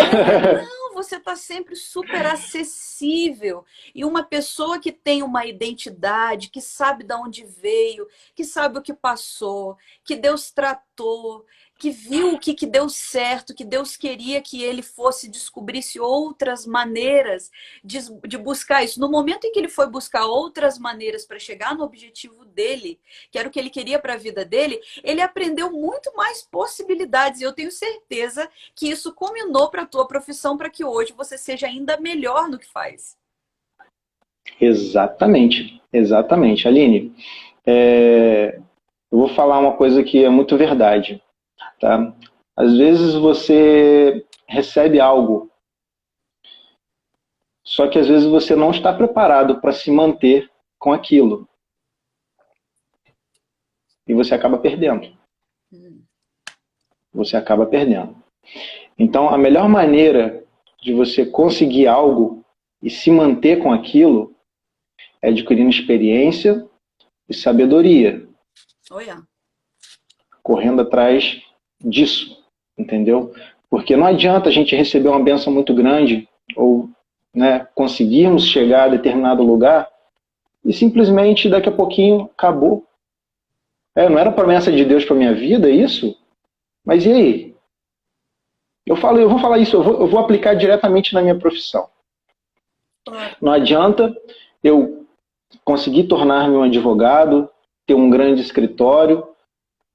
não, você está sempre super acessível. E uma pessoa que tem uma identidade, que sabe de onde veio, que sabe o que passou, que Deus tratou, que viu o que deu certo, que Deus queria que ele fosse, descobrisse outras maneiras de buscar isso. No momento em que ele foi buscar outras maneiras para chegar no objetivo dele, que era o que ele queria para a vida dele, ele aprendeu muito mais possibilidades. E eu tenho certeza que isso culminou para a tua profissão, para que hoje você seja ainda melhor no que faz. Exatamente, exatamente. Aline, eu vou falar uma coisa que é muito verdade. Tá? Às vezes você recebe algo, só que às vezes você não está preparado para se manter com aquilo. E você acaba perdendo. Você acaba perdendo. Então, a melhor maneira de você conseguir algo e se manter com aquilo é adquirindo experiência e sabedoria. Olha. Correndo atrás disso, entendeu? Porque não adianta a gente receber uma bênção muito grande ou, né, conseguirmos chegar a determinado lugar e simplesmente daqui a pouquinho acabou. Não era promessa de Deus para minha vida isso? Mas e aí? Eu vou falar isso, eu vou aplicar diretamente na minha profissão. Não adianta eu conseguir tornar-me um advogado, ter um grande escritório,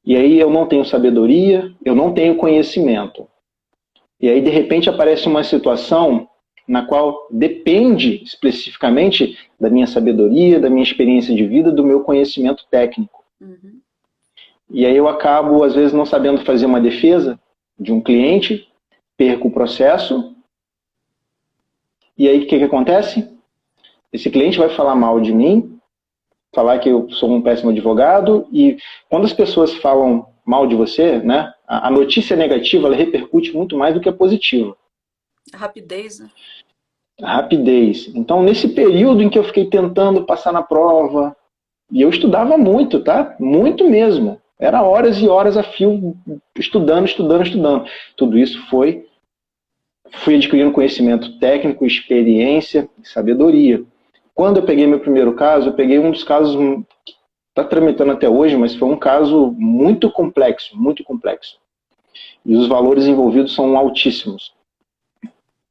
e aí eu não tenho sabedoria, eu não tenho conhecimento. E aí, de repente, aparece uma situação na qual depende especificamente da minha sabedoria, da minha experiência de vida, do meu conhecimento técnico. Uhum. E aí eu acabo, às vezes, não sabendo fazer uma defesa de um cliente, perco o processo, e aí o que acontece? Esse cliente vai falar mal de mim, falar que eu sou um péssimo advogado, e quando as pessoas falam mal de você, né, a notícia negativa ela repercute muito mais do que a positiva. A rapidez, né? A rapidez. Então, nesse período em que eu fiquei tentando passar na prova, e eu estudava muito, tá? Muito mesmo. Era horas e horas a fio, estudando. Tudo isso fui adquirindo conhecimento técnico, experiência e sabedoria. Quando eu peguei meu primeiro caso, eu peguei um dos casos que está tramitando até hoje, mas foi um caso muito complexo, muito complexo. E os valores envolvidos são altíssimos.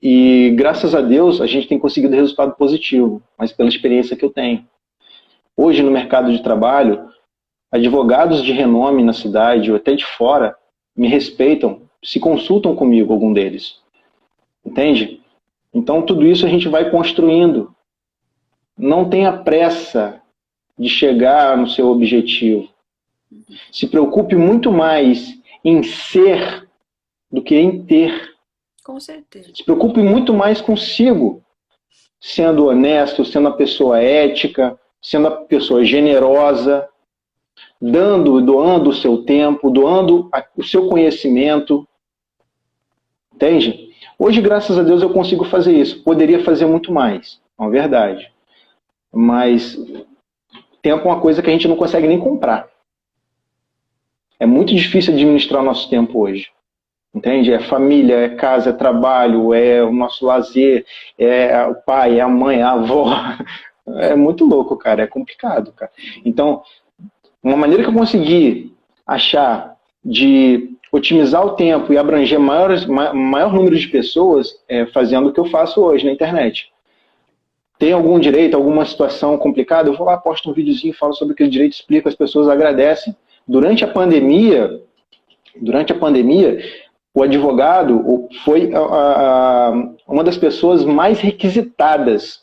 E graças a Deus a gente tem conseguido resultado positivo, mas pela experiência que eu tenho. Hoje no mercado de trabalho, advogados de renome na cidade ou até de fora me respeitam, se consultam comigo, algum deles. Entende? Então tudo isso a gente vai construindo. Não tenha pressa de chegar no seu objetivo. Se preocupe muito mais em ser do que em ter. Com certeza. Se preocupe muito mais consigo, sendo honesto, sendo uma pessoa ética, sendo uma pessoa generosa, doando o seu tempo, doando o seu conhecimento. Entende? Hoje, graças a Deus, eu consigo fazer isso. Poderia fazer muito mais, é uma verdade. Mas tempo é uma coisa que a gente não consegue nem comprar. É muito difícil administrar o nosso tempo hoje. Entende? É família, é casa, é trabalho, é o nosso lazer, é o pai, é a mãe, é a avó. É muito louco, cara. É complicado, cara. Então, uma maneira que eu consegui achar de otimizar o tempo e abranger maior número de pessoas é fazendo o que eu faço hoje na internet. Tem algum direito, alguma situação complicada, eu vou lá, posto um videozinho, falo sobre aquele direito, explico, as pessoas agradecem. Durante a pandemia, o advogado foi uma das pessoas mais requisitadas.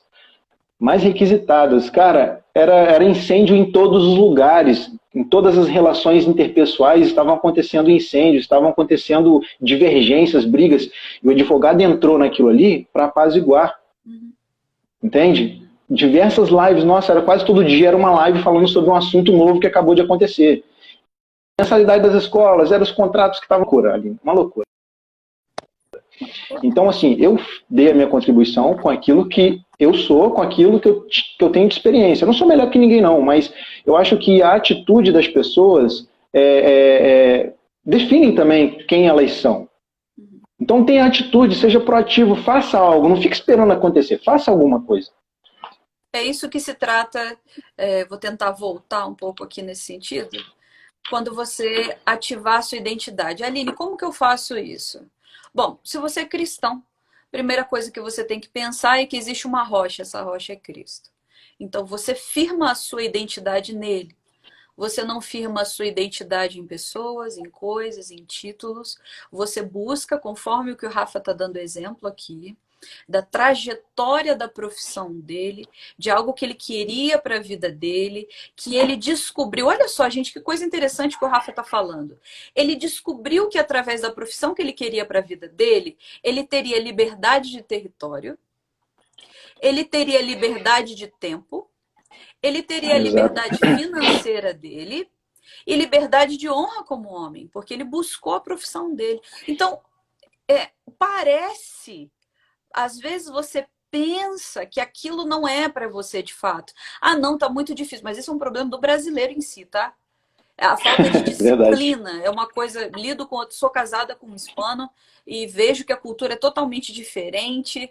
Cara, era incêndio em todos os lugares, em todas as relações interpessoais estavam acontecendo incêndios, estavam acontecendo divergências, brigas, e o advogado entrou naquilo ali para apaziguar. Entende? Diversas lives, nossa, era quase todo dia, era uma live falando sobre um assunto novo que acabou de acontecer. A mensalidade das escolas, eram os contratos que estavam ali, uma loucura. Então, assim, eu dei a minha contribuição com aquilo que eu sou, com aquilo que eu tenho de experiência. Eu não sou melhor que ninguém, não, mas eu acho que a atitude das pessoas definem também quem elas são. Então tenha atitude, seja proativo, faça algo, não fique esperando acontecer, faça alguma coisa. É isso que se trata, vou tentar voltar um pouco aqui nesse sentido, quando você ativar a sua identidade. Aline, como que eu faço isso? Bom, se você é cristão, primeira coisa que você tem que pensar é que existe uma rocha, essa rocha é Cristo. Então você firma a sua identidade nele. Você não firma a sua identidade em pessoas, em coisas, em títulos. Você busca, conforme o que o Rafa está dando exemplo aqui, da trajetória da profissão dele, de algo que ele queria para a vida dele, que ele descobriu. Olha só, gente, que coisa interessante que o Rafa está falando. Ele descobriu que através da profissão que ele queria para a vida dele, ele teria liberdade de território, ele teria liberdade de tempo, ele teria a Exato. liberdade financeira dele e liberdade de honra como homem, porque ele buscou a profissão dele. Então, parece, às vezes você pensa que aquilo não é para você de fato. Ah, não, tá muito difícil, mas esse é um problema do brasileiro em si, tá? A falta de Verdade. disciplina é uma coisa. Sou casada com um hispano e vejo que a cultura é totalmente diferente.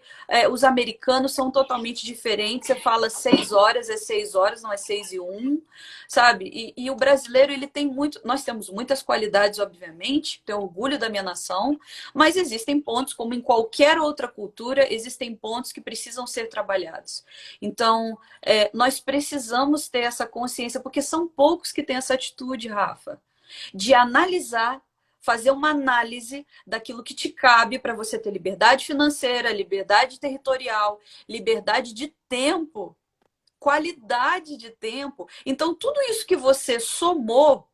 Os americanos são totalmente diferentes. Você fala 6 horas, é 6 horas, não é 6:01, sabe? E o brasileiro, ele tem muito. Nós temos muitas qualidades, obviamente, tenho orgulho da minha nação, mas existem pontos, como em qualquer outra cultura, existem pontos que precisam ser trabalhados. Então, nós precisamos ter essa consciência, porque são poucos que têm essa atitude, Rafa, de analisar, fazer uma análise daquilo que te cabe para você ter liberdade financeira, liberdade territorial, liberdade de tempo, qualidade de tempo. Então, tudo isso que você somou,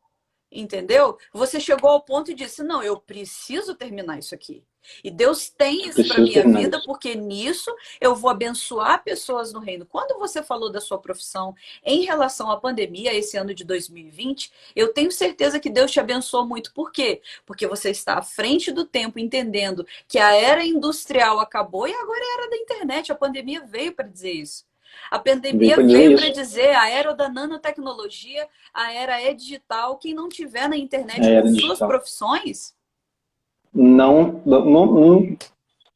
entendeu? Você chegou ao ponto e disse: não, eu preciso terminar isso aqui. E Deus tem isso para Preciso minha terminar vida, isso. porque nisso eu vou abençoar pessoas no reino. Quando você falou da sua profissão em relação à pandemia, esse ano de 2020, eu tenho certeza que Deus te abençoou muito. Por quê? Porque você está à frente do tempo, entendendo que a era industrial acabou e agora é a era da internet. A pandemia veio para dizer isso. A Vim pandemia para dizer veio para isso. dizer a era da nanotecnologia, a era é digital. Quem não tiver na internet É, com era suas digital. profissões, Não,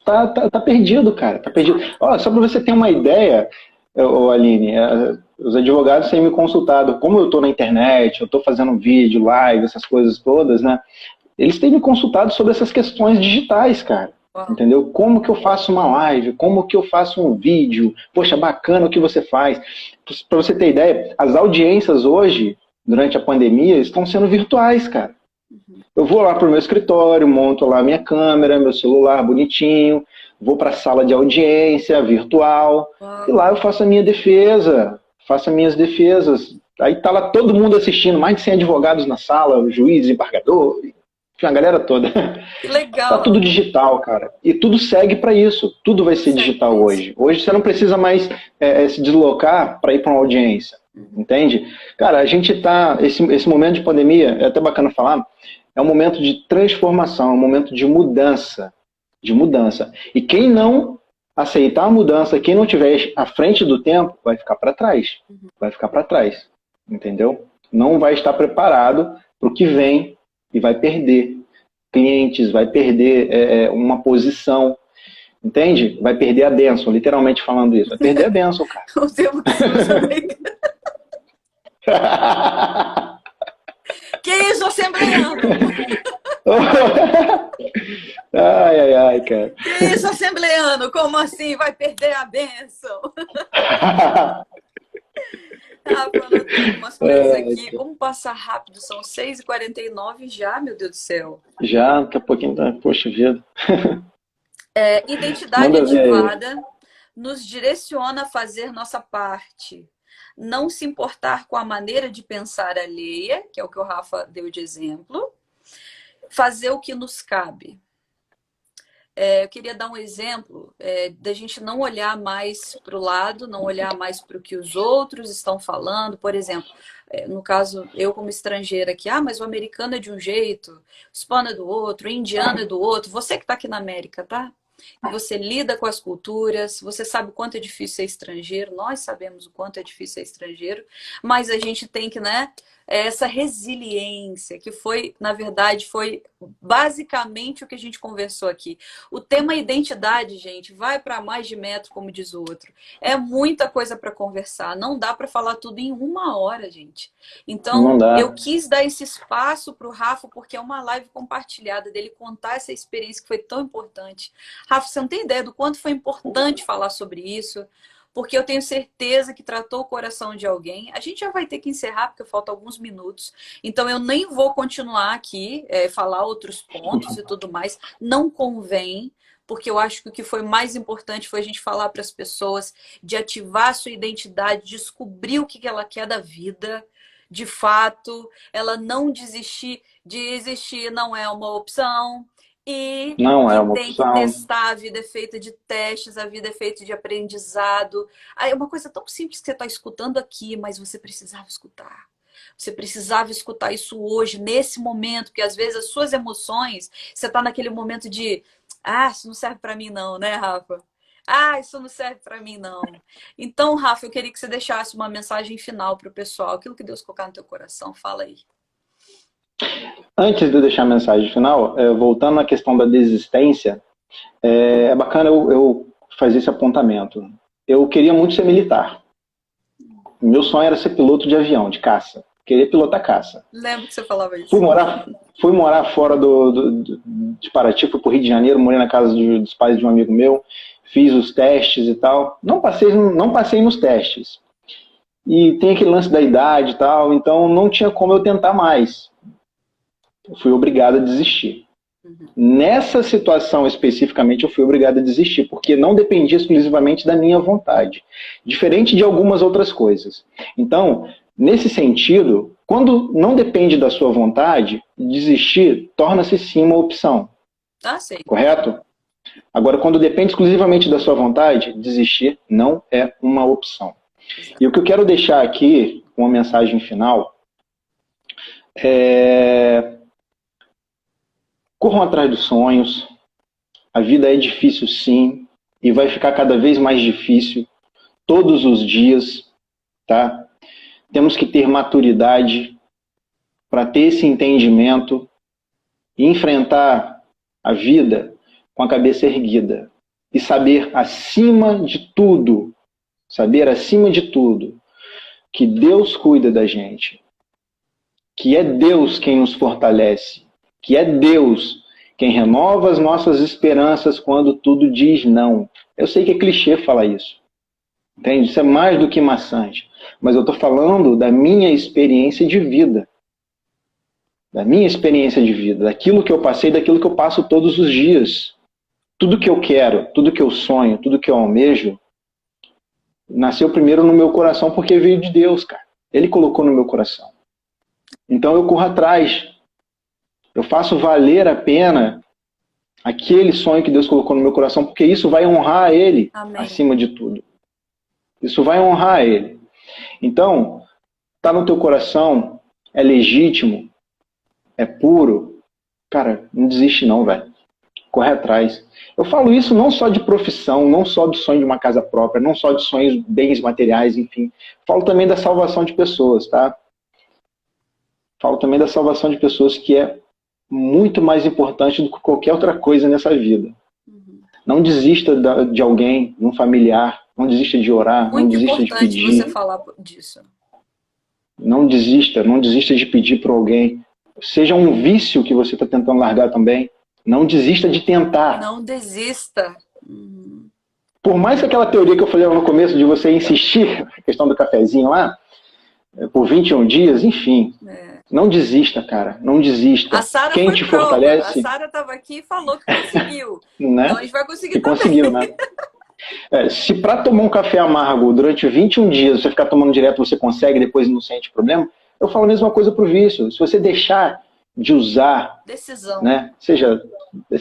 tá perdido, cara. Tá perdido. Ó, só para você ter uma ideia, Aline, os advogados têm me consultado. Como eu estou na internet, eu estou fazendo vídeo, live, essas coisas todas, né? Eles têm me consultado sobre essas questões digitais, cara. uau, Entendeu? Como que eu faço uma live? Como que eu faço um vídeo? Poxa, bacana o que você faz. Para você ter ideia, as audiências hoje, durante a pandemia, estão sendo virtuais, cara. Eu vou lá para o meu escritório, monto lá minha câmera, meu celular bonitinho, vou para a sala de audiência virtual, e uau. lá eu faço a minha defesa, faço as minhas defesas. Aí tá lá todo mundo assistindo, mais de 100 advogados na sala, o juiz, embargador, enfim, a galera toda. Que Tá tudo legal. digital, cara. E tudo segue para isso. Tudo vai Tudo ser segue para digital isso. hoje. Hoje você não precisa mais se deslocar para ir para uma audiência. Entende? Cara, a gente tá. Esse momento de pandemia, é até bacana falar, é um momento de transformação, é um momento de mudança. De mudança. E quem não aceitar a mudança, quem não estiver à frente do tempo, vai ficar para trás. Vai ficar para trás. Entendeu? Não vai estar preparado para o que vem e vai perder clientes, vai perder uma posição, entende? Vai perder a bênção, literalmente falando isso. Vai perder a bênção, cara. O termo que você usou bem. Que isso, assembleano? Ai, ai, ai, cara. Que isso, assembleano? Como assim vai perder a bênção? Tá, anotei algumas coisas aqui. Como passar rápido? São 6h49 já, meu Deus do céu. Já, daqui a pouquinho, tá, poxa vida. Identidade Manda ver aí. ativada nos direciona a fazer nossa parte. Não se importar com a maneira de pensar alheia, que é o que o Rafa deu de exemplo. Fazer o que nos cabe. Eu queria dar um exemplo da gente não olhar mais para o lado, não olhar mais para o que os outros estão falando. Por exemplo, no caso, eu como estrangeira aqui, mas o americano é de um jeito, o hispano é do outro, o indiano é do outro. Você que está aqui na América, tá? você lida com as culturas, você sabe o quanto é difícil ser estrangeiro, nós sabemos o quanto é difícil ser estrangeiro, mas a gente tem que, né, essa resiliência, que foi, na verdade, foi basicamente o que a gente conversou aqui. O tema identidade, gente, vai para mais de metro, como diz o outro. É muita coisa para conversar, não dá para falar tudo em 1 hora, gente. Não Então, eu dá. quis dar esse espaço para o Rafa, porque é uma live compartilhada dele contar essa experiência que foi tão importante. Rafa, você não tem ideia do quanto foi importante falar sobre isso, porque eu tenho certeza que tratou o coração de alguém. A gente já vai ter que encerrar, porque faltam alguns minutos. Então, eu nem vou continuar aqui, falar outros pontos e tudo mais. Não convém, porque eu acho que o que foi mais importante foi a gente falar para as pessoas de ativar a sua identidade, descobrir o que ela quer da vida. De fato, ela não desistir. Desistir não é uma opção. E Não é que uma tem que opção. testar, a vida é feita de testes, a vida é feita de aprendizado. Aí é uma coisa tão simples que você está escutando aqui, mas você precisava escutar. Você precisava escutar isso hoje, nesse momento, porque às vezes as suas emoções, você está naquele momento de, isso não serve para mim não, né, Rafa? Isso não serve para mim não. Então, Rafa, eu queria que você deixasse uma mensagem final para o pessoal, aquilo que Deus colocar no teu coração, fala aí. Antes de eu deixar a mensagem final, voltando à questão da desistência, é bacana eu fazer esse apontamento. Eu queria muito ser militar. Meu sonho era ser piloto de avião, de caça. Queria pilotar caça. Lembro que você falava isso. Fui morar fora de Paraty, fui para o Rio de Janeiro, morei na casa dos pais de um amigo meu, fiz os testes e tal. Não passei nos testes. E tem aquele lance da idade e tal, então não tinha como eu tentar mais. Eu fui obrigado a desistir. Nessa situação especificamente, eu fui obrigado a desistir, porque não dependia exclusivamente da minha vontade. Diferente de algumas outras coisas. Então, nesse sentido, quando não depende da sua vontade, desistir torna-se sim uma opção. Sei. Correto? Agora, quando depende exclusivamente da sua vontade, desistir não é uma opção. E o que eu quero deixar aqui, uma mensagem final, corram atrás dos sonhos. A vida é difícil sim, e vai ficar cada vez mais difícil todos os dias, tá? Temos que ter maturidade para ter esse entendimento e enfrentar a vida com a cabeça erguida e saber acima de tudo, que Deus cuida da gente, que é Deus quem nos fortalece, que é Deus quem renova as nossas esperanças quando tudo diz não. Eu sei que é clichê falar isso, entende? Isso é mais do que maçante, mas eu estou falando da minha experiência de vida, daquilo que eu passei, daquilo que eu passo todos os dias. Tudo que eu quero, tudo que eu sonho, tudo que eu almejo, nasceu primeiro no meu coração porque veio de Deus, cara. Ele colocou no meu coração. Então eu corro atrás. Eu faço valer a pena aquele sonho que Deus colocou no meu coração, porque isso vai honrar Ele. Amém. Acima de tudo. Isso vai honrar Ele. Então, tá no teu coração, é legítimo, é puro. Cara, não desiste não, velho. Corre atrás. Eu falo isso não só de profissão, não só do sonho de uma casa própria, não só de sonhos, bens materiais, enfim. Falo também da salvação de pessoas, tá? Falo também da salvação de pessoas, que é muito mais importante do que qualquer outra coisa nessa vida. Não desista de alguém, de um familiar, não desista de orar, não desista de pedir. Muito importante você falar disso. Não desista de pedir para alguém. Seja um vício que você está tentando largar também. Não desista de tentar. Não desista. Por mais que aquela teoria que eu falei no começo de você insistir, a questão do cafezinho lá, por 21 dias, enfim. Não desista, cara. Não desista. Quem te fortalece... A Sara estava aqui e falou que conseguiu. Né? Então a gente vai conseguir também. Conseguiu, né? Se para tomar um café amargo durante 21 dias você ficar tomando direto, você consegue, depois não sente problema, eu falo a mesma coisa pro vício. Se você deixar de usar... Decisão. Né? Seja,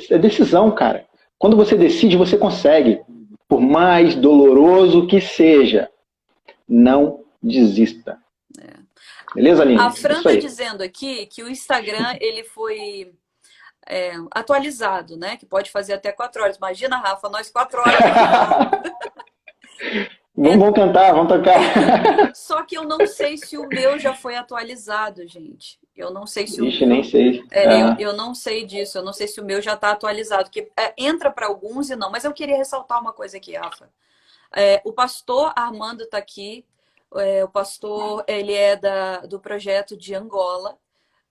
é decisão, cara. Quando você decide, você consegue. Por mais doloroso que seja, não desista. Beleza, Aline? A Fran está dizendo aqui que o Instagram ele foi atualizado, né? Que pode fazer até 4 horas. Imagina, Rafa, nós 4 horas aqui. Vamos cantar, vamos tocar. Só que eu não sei se o meu já foi atualizado, gente. Eu não sei se o Ixi, nem meu. sei. Eu não sei disso. Eu não sei se o meu já está atualizado. Que entra para alguns e não. Mas eu queria ressaltar uma coisa aqui, Rafa. O pastor Armando está aqui. O pastor, ele é do projeto de Angola,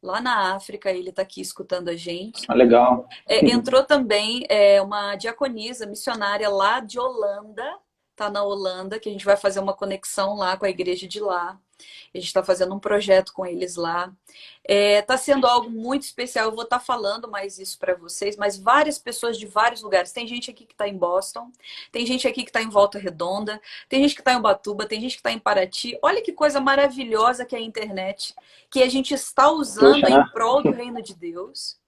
lá na África. Ele está aqui escutando a gente. Legal. Entrou também uma diaconisa missionária lá de Holanda, tá na Holanda, que a gente vai fazer uma conexão lá com a igreja de lá. A gente está fazendo um projeto com eles lá. Tá sendo algo muito especial. Eu vou estar falando mais isso para vocês, mas várias pessoas de vários lugares. Tem gente aqui que está em Boston, tem gente aqui que está em Volta Redonda, tem gente que está em Ubatuba, tem gente que está em Paraty. Olha que coisa maravilhosa que é a internet, que a gente está usando Poxa, em né? prol do reino de Deus,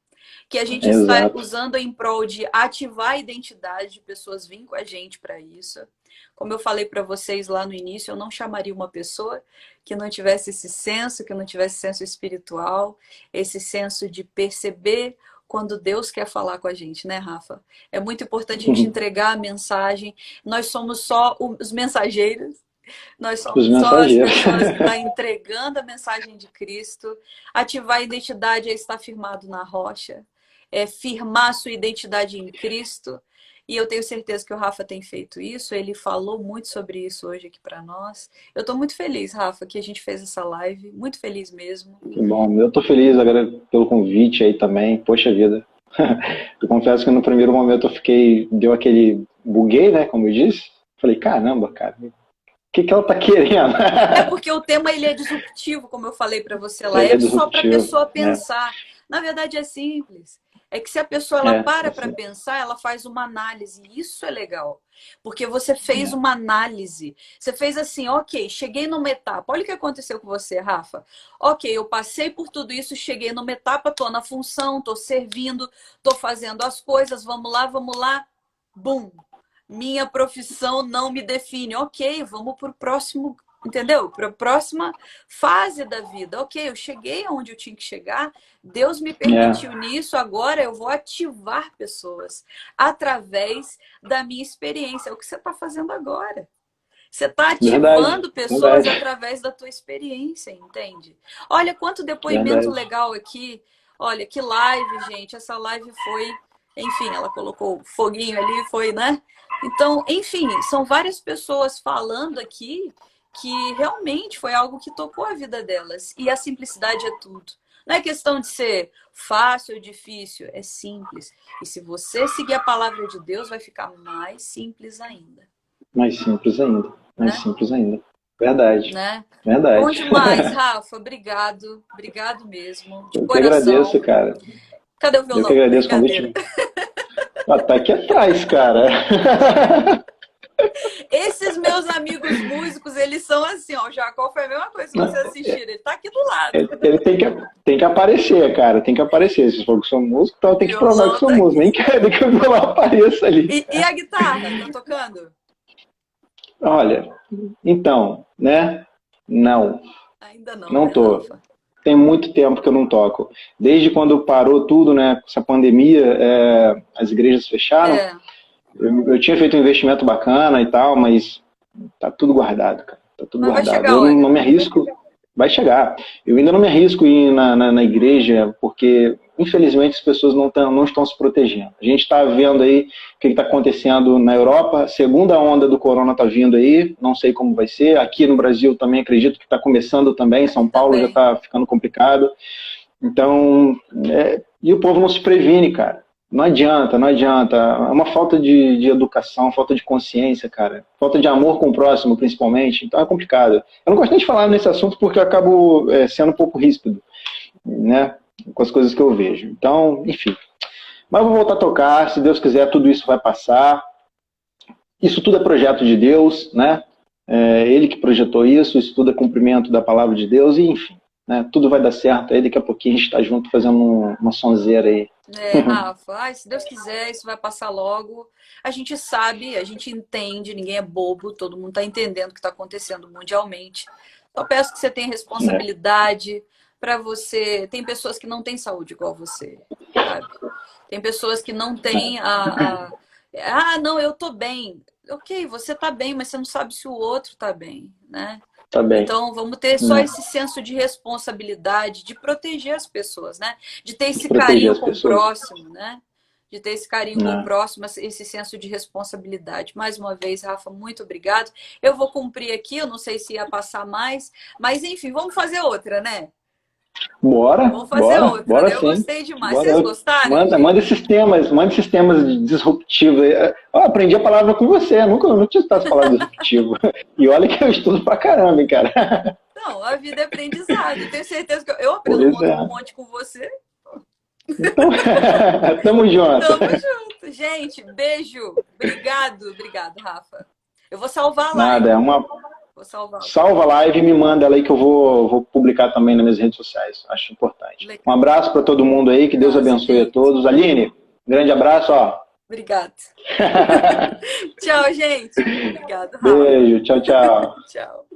que a gente está Exato. usando em prol de ativar a identidade de pessoas virem com a gente para isso. Como eu falei para vocês lá no início, eu não chamaria uma pessoa que não tivesse esse senso, que não tivesse senso espiritual, esse senso de perceber quando Deus quer falar com a gente, né, Rafa? É muito importante a gente entregar a mensagem. Nós somos só os mensageiros. Nós Os somos só as mensageiros. pessoas que estão entregando a mensagem de Cristo. Ativar a identidade é estar firmado na rocha. É firmar a sua identidade em Cristo. E eu tenho certeza que o Rafa tem feito isso. Ele falou muito sobre isso hoje aqui para nós. Eu estou muito feliz, Rafa, que a gente fez essa live. Muito feliz mesmo. Que bom. Eu tô feliz agora pelo convite aí também. Poxa vida. Eu confesso que no primeiro momento deu aquele buguei, né, como eu disse. Falei, caramba, cara, o que ela tá querendo? É porque o tema ele é disruptivo, como eu falei para você lá. Ele é É só para a disruptivo, pessoa né? pensar. Na verdade é simples. É que se a pessoa ela para Assim, pensar, ela faz uma análise. Isso é legal. Porque você fez é. uma análise. Você fez assim, ok, cheguei numa etapa. Olha o que aconteceu com você, Rafa. Ok, eu passei por tudo isso, cheguei numa etapa, tô na função, tô servindo, tô fazendo as coisas, vamos lá, vamos lá. Bum! Minha profissão não me define. Ok, vamos para o próximo, entendeu? Para a próxima fase da vida. Ok, eu cheguei aonde eu tinha que chegar, Deus me permitiu nisso, agora eu vou ativar pessoas através da minha experiência. É o que você está fazendo agora. Você está Verdade, ativando pessoas verdade, através da tua experiência, entende? Olha quanto depoimento verdade. legal aqui. Olha, que live, gente. Essa live foi... Enfim, ela colocou foguinho ali, foi, né? Então, enfim, são várias pessoas falando aqui que realmente foi algo que tocou a vida delas. E a simplicidade é tudo. Não é questão de ser fácil ou difícil, é simples. E se você seguir a palavra de Deus, vai ficar mais simples ainda, Mais simples ainda, mais né? simples ainda. Verdade, Né? Bom verdade. demais, Rafa. Obrigado. Obrigado mesmo, de Eu que agradeço, coração. cara. Cadê o Eu que violão? agradeço o Brincadeira. convite. Ah, tá aqui atrás, cara. Esses meus amigos músicos, eles são assim, ó. O Jacó foi a mesma coisa se você assistir. Ele tá aqui do lado. Ele tem que aparecer, cara. Tem que aparecer. Se for que sou músico, então eu O tenho que provar que violão sou tá músico. aqui. Nem quero que o violão apareça ali. E a guitarra? Tá tocando? Olha, então, né? Não, Ainda não, não né, tô. Rafa? Tem muito tempo que eu não toco. Desde quando parou tudo, né? Com essa pandemia, as igrejas fecharam. É. Eu tinha feito um investimento bacana e tal, mas tá tudo guardado, cara. Tá tudo Mas vai guardado. chegar a Eu não hora. me arrisco. Vai chegar. Eu ainda não me arrisco em ir na igreja, porque, infelizmente, as pessoas não estão se protegendo. A gente está vendo aí o que está acontecendo na Europa. A segunda onda do corona está vindo aí. Não sei como vai ser. Aqui no Brasil também acredito que está começando também. São Aqui Paulo já também. está ficando complicado. Então, e o povo não se previne, cara. Não adianta, não adianta. É uma falta de educação, falta de consciência, cara. Falta de amor com o próximo, principalmente. Então é complicado. Eu não gosto nem de falar nesse assunto porque eu acabo sendo um pouco ríspido, né? Com as coisas que eu vejo. Então, enfim. Mas eu vou voltar a tocar. Se Deus quiser, tudo isso vai passar. Isso tudo é projeto de Deus, né? Ele que projetou isso tudo é cumprimento da palavra de Deus, e enfim. Né? Tudo vai dar certo aí, daqui a pouquinho a gente está junto fazendo uma sonzeira aí. Rafa, ai, se Deus quiser, isso vai passar logo. A gente sabe, a gente entende, ninguém é bobo, todo mundo está entendendo o que está acontecendo mundialmente. Só peço que você tenha responsabilidade, para você. Tem pessoas que não têm saúde igual você, sabe? Tem pessoas que não têm Ah, não, eu tô bem. Ok, você tá bem, mas você não sabe se o outro tá bem, né? Tá bem. Então, vamos ter só Né? esse senso de responsabilidade, de proteger as pessoas, né? De ter esse Proteger carinho as com o pessoas. próximo, né? De ter esse carinho com o Né? próximo, esse senso de responsabilidade. Mais uma vez, Rafa, muito obrigado. Eu vou cumprir aqui, eu não sei se ia passar mais, mas enfim, vamos fazer outra, né? Bora, Vamos fazer bora, outra, bora né? Eu sim. gostei demais. Bora. Vocês gostaram, Manda gente? esses temas disruptivos. Eu aprendi a palavra com você, eu nunca não tinha escutado essa palavra disruptivo. E olha que eu estudo pra caramba, hein, cara. Não, a vida é aprendizado. Tenho certeza que eu aprendo Pois um é. monte com você. Então, tamo junto. Tamo junto. Gente, beijo. Obrigado, Rafa. Eu vou salvar a Nada, live. Vou salvar. Salva a live e me manda ela aí que eu vou publicar também nas minhas redes sociais. Acho importante. Legal. Um abraço para todo mundo aí, que Deus abençoe a todos. Aline, grande abraço, ó. Obrigado. Tchau, gente. Obrigado, Rafa. Beijo, tchau, tchau. Tchau.